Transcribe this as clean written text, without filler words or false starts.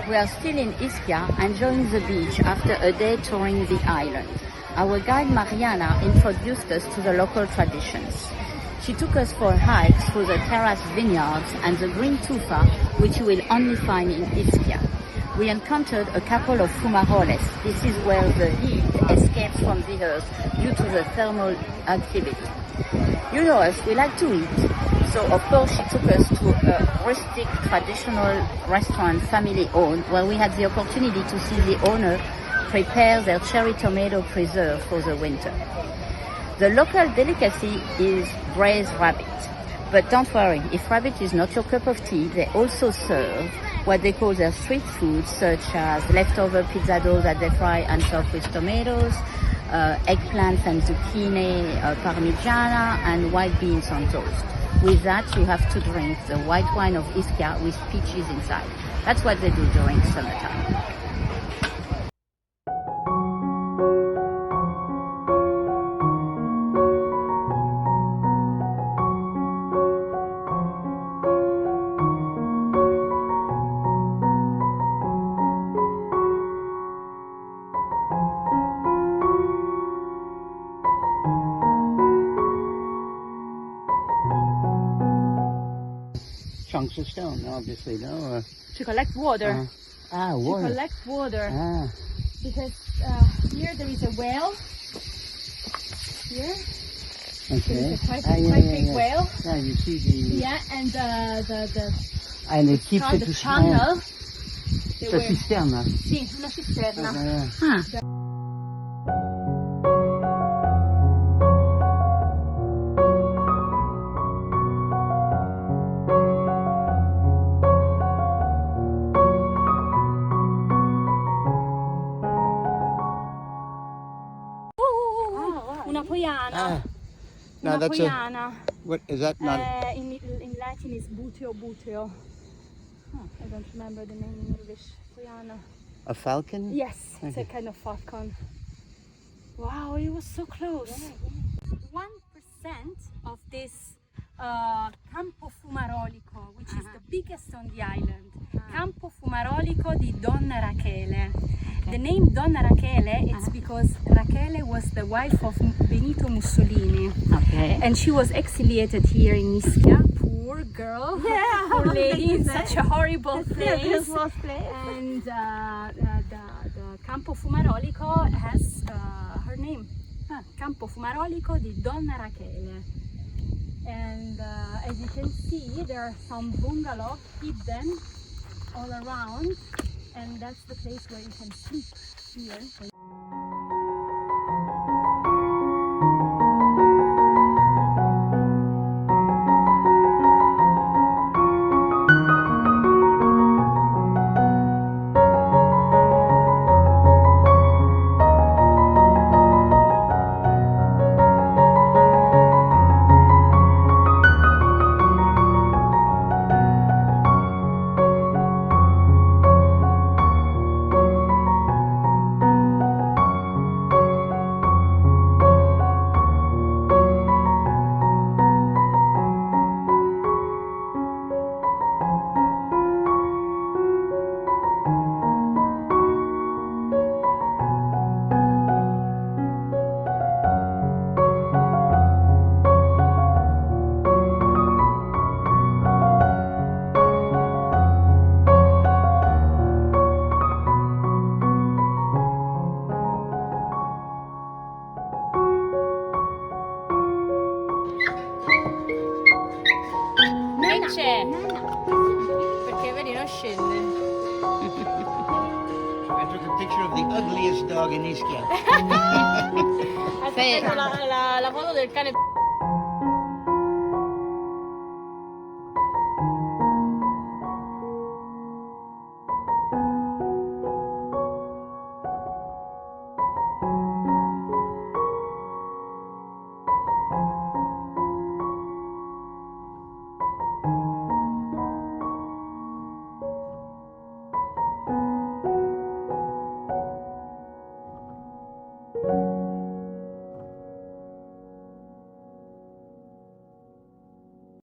We are still in Ischia, enjoying the beach after a day touring the island. Our guide Mariana introduced us to the local traditions. She took us for a hike through the terrace vineyards and the green tufa, which you will only find in Ischia. We encountered a couple of fumaroles. This is where the heat escapes from the earth due to the thermal activity. You know us, we like to eat. So of course she took us to a rustic traditional restaurant, family-owned, where we had the opportunity to see the owner prepare their cherry tomato preserve for the winter. The local delicacy is braised rabbit. But don't worry, if rabbit is not your cup of tea, they also serve what they call their street foods, such as leftover pizza dough that they fry and serve with tomatoes, eggplants and zucchini, parmigiana, and white beans on toast. With that, you have to drink the white wine of Ischia with peaches inside. That's what they do during summertime. Chunks of stone, obviously, no? To collect water. Water. To collect water. Because here there is a well. Here. Okay. There is a quite big well. Yeah, you see the... Yeah, and the and it keeps it the channel. It's a cisterna. Sì, una cisterna. Una poiana. No, una that's poiana. What is that? Not. In Latin is buteo. I don't remember the name in English. Poiana. A falcon? Yes, it's a kind of falcon. Wow, it was so close. 1% of this Campo Fumarolico, which is the biggest on the island. Campo Fumarolico di Donna Rachele. The name Donna Rachele is because Rachele was the wife of Benito Mussolini. Okay. And she was exiliated here in Ischia. Poor girl. Yeah. Poor lady in such a horrible place. And the Campo Fumarolico has her name. Campo Fumarolico di Donna Rachele. And as you can see, there are some bungalows hidden all around. And that's the place where you can sleep here. C'è perché vedi non scende. I took a picture of the ugliest dog in Ischia. Aspetta, la foto del cane.